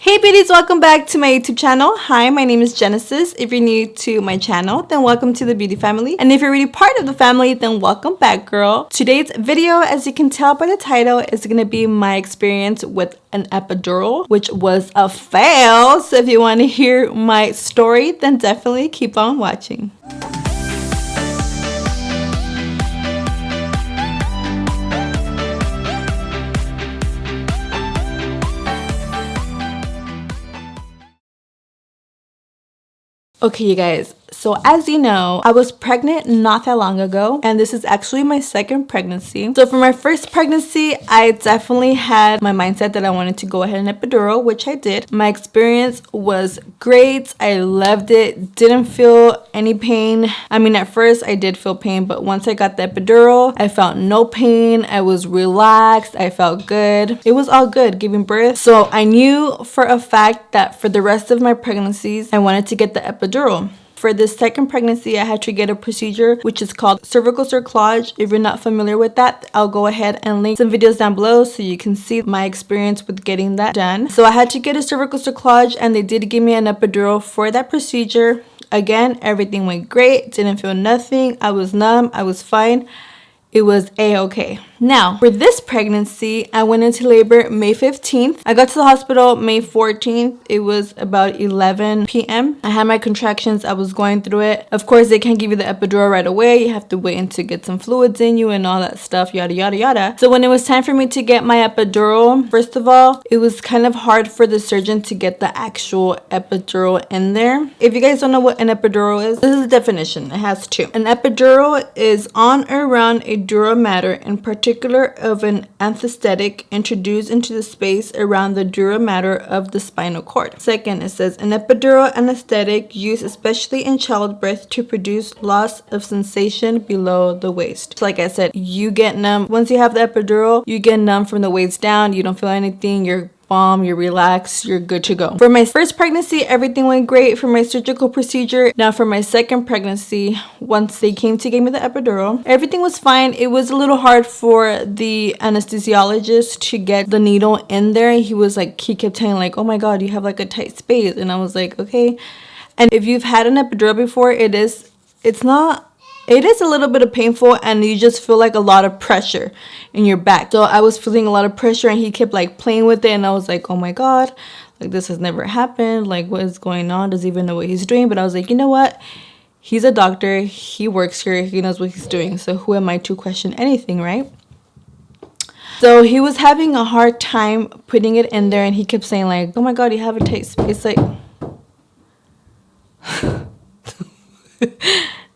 Hey beauties, welcome back to my YouTube channel. Hi, my name is Genesis. If you're new to my channel, then welcome to the beauty family. And if you're already part of the family, then welcome back, girl. Today's video, as you can tell by the title, is going to be my experience with an epidural, which was a fail. So if you want to hear my story, then definitely keep on watching. Okay, you guys, so as you know, I was pregnant not that long ago, and this is actually my second pregnancy. So for my first pregnancy, I definitely had my mindset that I wanted to go ahead and epidural, which I did. My experience was great. I loved it. Didn't feel any pain. I mean, at first I did feel pain, but once I got the epidural, I felt no pain. I was relaxed. I felt good. It was all good giving birth. So I knew for a fact that for the rest of my pregnancies, I wanted to get the epidural. For this second pregnancy, I had to get a procedure which is called cervical cerclage. If you're not familiar with that, I'll go ahead and link some videos down below so you can see my experience with getting that done. So I had to get a cervical cerclage, and they did give me an epidural for that procedure. Again, everything went great. Didn't feel nothing. I was numb. I was fine. It was a-okay. Now, for this pregnancy, I went into labor May 15th. I got to the hospital May 14th. It was about 11 p.m. I had my contractions. I was going through it. Of course, they can't give you the epidural right away. You have to wait until get some fluids in you and all that stuff, yada, yada, yada. So when it was time for me to get my epidural, first of all, it was kind of hard for the surgeon to get the actual epidural in there. If you guys don't know what an epidural is, this is the definition. It has two. An epidural is on or around a dura mater, in particular of an anesthetic, introduced into the space around the dura mater of the spinal cord. Second, it says an epidural anesthetic used especially in childbirth to produce loss of sensation below the waist. So like I said, you get numb. Once you have the epidural, you get numb from the waist down. You don't feel anything. You're you're relaxed, you're good to go. For my first pregnancy, everything went great for my surgical procedure. Now for my second pregnancy, once they came to give me the epidural, everything was fine. It was a little hard for the anesthesiologist to get the needle in there. He kept saying like, oh my God, you have like a tight space. And I was like, okay. And if you've had an epidural before, it is a little bit of painful, and you just feel like a lot of pressure in your back. So I was feeling a lot of pressure, and he kept like playing with it, and I was like, oh my God, like this has never happened. Like, what is going on? Doesn't even know what he's doing. But I was like, you know what? He's a doctor. He works here. He knows what he's doing. So who am I to question anything, right? So he was having a hard time putting it in there, and he kept saying like, oh my God, you have a tight space. Like,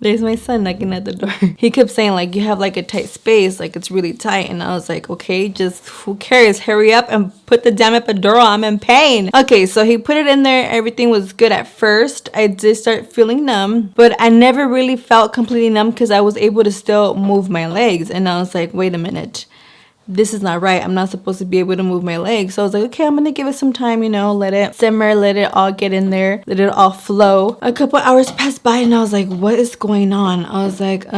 there's my son knocking at the door. He kept saying like, you have like a tight space, like it's really tight. And I was like, okay, just who cares? Hurry up and put the damn epidural. I'm in pain. Okay, so he put it in there. Everything was good at first. I did start feeling numb, but I never really felt completely numb because I was able to still move my legs. And I was like, wait a minute. This is not right. I'm not supposed to be able to move my legs. So I was like, okay, I'm gonna give it some time, let it simmer, let it all get in there, let it all flow. A couple hours passed by, and I was like, what is going on? I was like,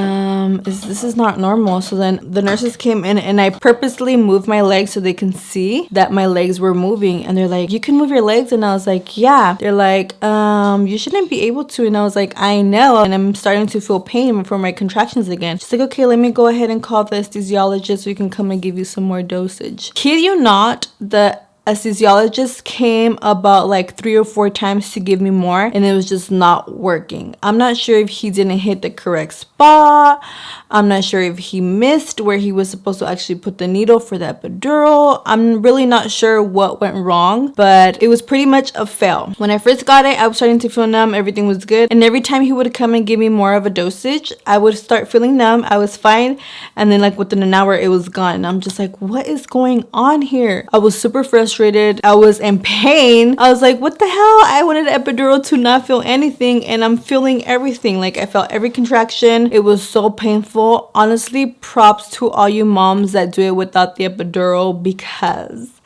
this is not normal. So then the nurses came in, and I purposely moved my legs so they can see that my legs were moving. And they're like, you can move your legs? And I was like, yeah. They're like, you shouldn't be able to. And I was like, I know. And I'm starting to feel pain from my contractions again. She's like, okay, let me go ahead and call the anesthesiologist so we can come and give you some more dosage. Kid you not, the anesthesiologist came about like 3 or 4 times to give me more, and it was just not working. I'm not sure if he didn't hit the correct spot. I'm not sure if he missed where he was supposed to actually put the needle for the epidural. I'm really not sure what went wrong, but it was pretty much a fail. When I first got it, I was starting to feel numb. Everything was good. And every time he would come and give me more of a dosage, I would start feeling numb. I was fine. And then like within an hour, it was gone. And I'm just like, what is going on here? I was super frustrated. I was in pain. I was like, what the hell? I wanted an epidural to not feel anything, and I'm feeling everything. Like I felt every contraction. It was so painful. Honestly, props to all you moms that do it without the epidural, because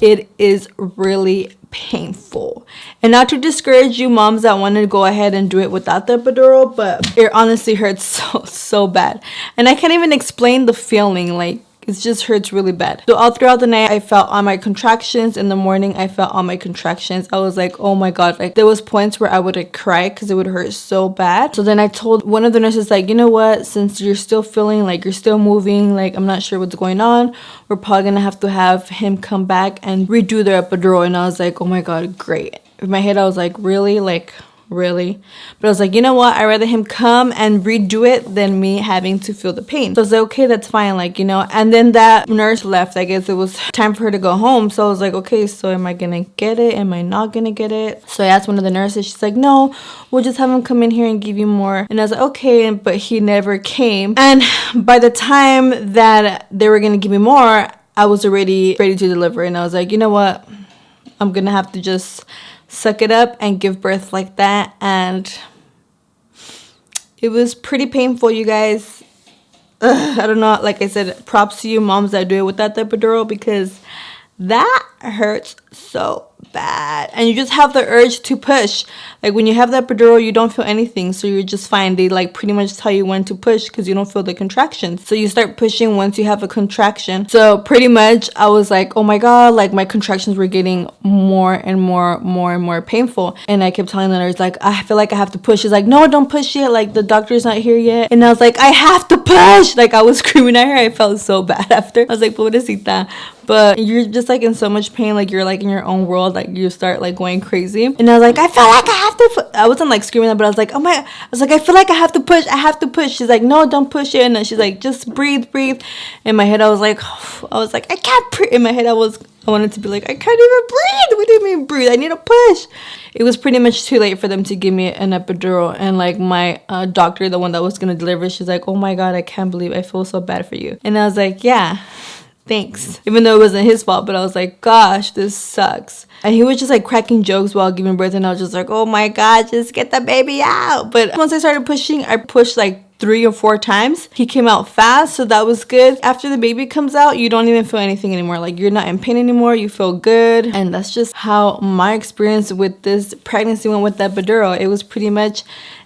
it is really painful. And not to discourage you moms that want to go ahead and do it without the epidural, but it honestly hurts so bad. And I can't even explain the feeling. Like, it just hurts really bad. So all throughout the night I felt all my contractions. In the morning I felt all my contractions. I was like, oh my god, like there was points where I would like cry because it would hurt so bad. So then I told one of the nurses, like, you know what, since you're still feeling like you're still moving, like I'm not sure what's going on, we're probably gonna have to have him come back and redo the epidural. And I was like, oh my god, great. In my head I was like, really? Like really? But I was like, you know what, I'd rather him come and redo it than me having to feel the pain. So I was like, okay, that's fine, like, you know. And then that nurse left. I guess it was time for her to go home. So I was like, okay, so am I gonna get it, am I not gonna get it? So I asked one of the nurses. She's like, no, we'll just have him come in here and give you more. And I was like, okay, but he never came. And by the time that they were gonna give me more, I was already ready to deliver. And I was like, you know what, I'm gonna have to just suck it up and give birth like that. And it was pretty painful, you guys. I don't know, like I said, props to you moms that do it without the epidural, because that hurts so bad. And you just have the urge to push. Like when you have the epidural, you don't feel anything, so you're just fine. They like pretty much tell you when to push because you don't feel the contractions. So you start pushing once you have a contraction. So pretty much I was like, oh my god, like my contractions were getting more and more painful. And I kept telling the nurse, like, I feel like I have to push. She's like, no, don't push yet, like the doctor's not here yet. And I was like, I have to push. Like I was screaming at her. I felt so bad after. I was like, pobrecita. But you're just like in so much pain, like you're like in your own world, like you start like going crazy. And I was like, I feel like I have to I wasn't like screaming, but I was like, oh my, I was like, I feel like I have to push. She's like, no, don't push it. And then she's like, just breathe. In my head I was like, I can't breathe. In my head I wanted to be like, I can't even breathe. What do you mean breathe? I need to push. It was pretty much too late for them to give me an epidural. And like my doctor, the one that was gonna deliver, she's like, oh my god, I can't believe I feel so bad for you. And I was like, yeah, thanks. Even though it wasn't his fault, but I was like, gosh, this sucks. And he was just like cracking jokes while giving birth, and I was just like, oh my god, just get the baby out. But once I started pushing, I pushed like 3 or 4 times. He came out fast, so that was good. After the baby comes out, you don't even feel anything anymore. Like you're not in pain anymore, you feel good. And that's just how my experience with this pregnancy went with the epidural. It was pretty much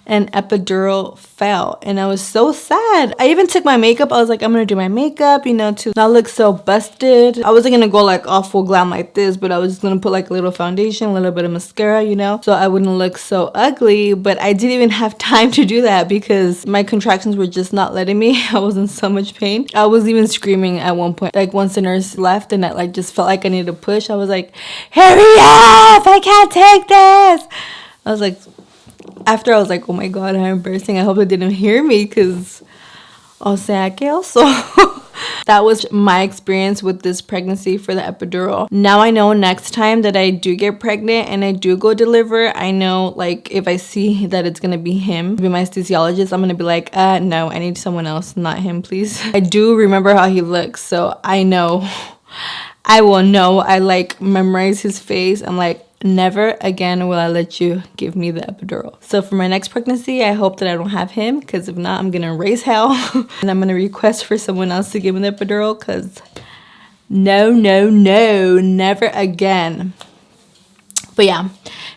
an epidural fail, and I was so sad. I even took my makeup. I was like, I'm gonna do my makeup, you know, to not look so busted. I wasn't gonna go like all full glam like this, but I was just gonna put like a little foundation, a little bit of mascara, you know, so I wouldn't look so ugly. But I didn't even have time to do that because my contractions were just not letting me. I was in so much pain. I was even screaming at one point, like once the nurse left and I like just felt like I needed to push. I was like, hurry up, I can't take this. I was like, after I was like, oh my god, I'm bursting. I hope they didn't hear me, because o sea que also. That was my experience with this pregnancy for the epidural. Now I know next time that I do get pregnant and I do go deliver, I know like if I see that it's gonna be him, be my anesthesiologist, I'm gonna be like, no, I need someone else, not him, please. I do remember how he looks, so I know. I will know. I like memorize his face. I'm like, never again will I let you give me the epidural. So for my next pregnancy, I hope that I don't have him, because if not, I'm gonna raise hell. And I'm gonna request for someone else to give me the epidural, because no, never again. But yeah,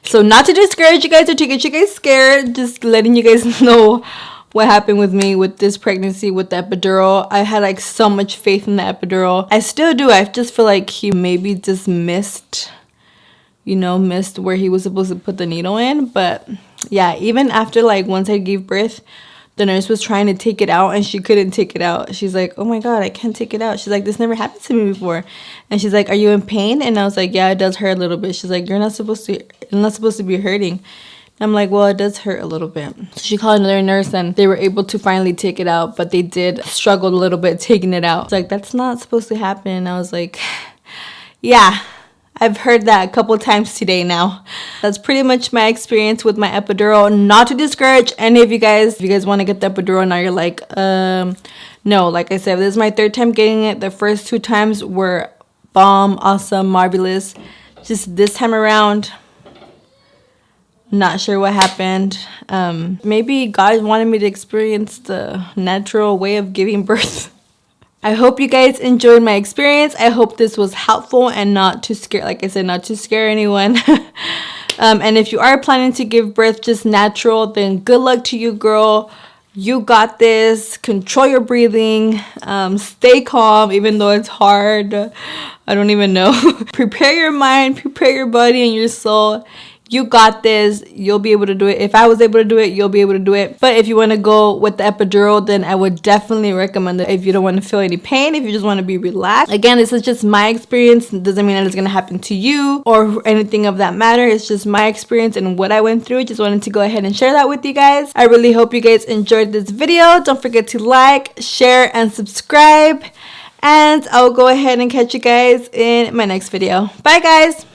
so not to discourage you guys or to get you guys scared, just letting you guys know what happened with me with this pregnancy with the epidural. I had like so much faith in the epidural. I still do. I just feel like he maybe just missed where he was supposed to put the needle in. But yeah, even after like once I gave birth, the nurse was trying to take it out and she couldn't take it out. She's like, oh my god, I can't take it out. She's like, this never happened to me before. And she's like, are you in pain? And I was like, yeah, it does hurt a little bit. She's like, you're not supposed to be hurting. I'm like, well, it does hurt a little bit. So she called another nurse and they were able to finally take it out, but they did struggle a little bit taking it out. It's like, that's not supposed to happen. And I was like, yeah, I've heard that a couple times today now. That's pretty much my experience with my epidural. Not to discourage any of you guys. If you guys want to get the epidural now, you're like, no, like I said, this is my 3rd time getting it. The first 2 times were bomb, awesome, marvelous. Just this time around, not sure what happened. Maybe God wanted me to experience the natural way of giving birth. I hope you guys enjoyed my experience. I hope this was helpful and not too scare, like I said, not to scare anyone. And if you are planning to give birth just natural, then good luck to you, girl. You got this. Control your breathing. Stay calm even though it's hard. I don't even know. Prepare your mind, prepare your body and your soul. You got this. You'll be able to do it. If I was able to do it, you'll be able to do it. But if you want to go with the epidural, then I would definitely recommend it if you don't want to feel any pain, if you just want to be relaxed. Again, this is just my experience. It doesn't mean that it's going to happen to you or anything of that matter. It's just my experience and what I went through. Just wanted to go ahead and share that with you guys. I really hope you guys enjoyed this video. Don't forget to like, share, and subscribe. And I'll go ahead and catch you guys in my next video. Bye, guys.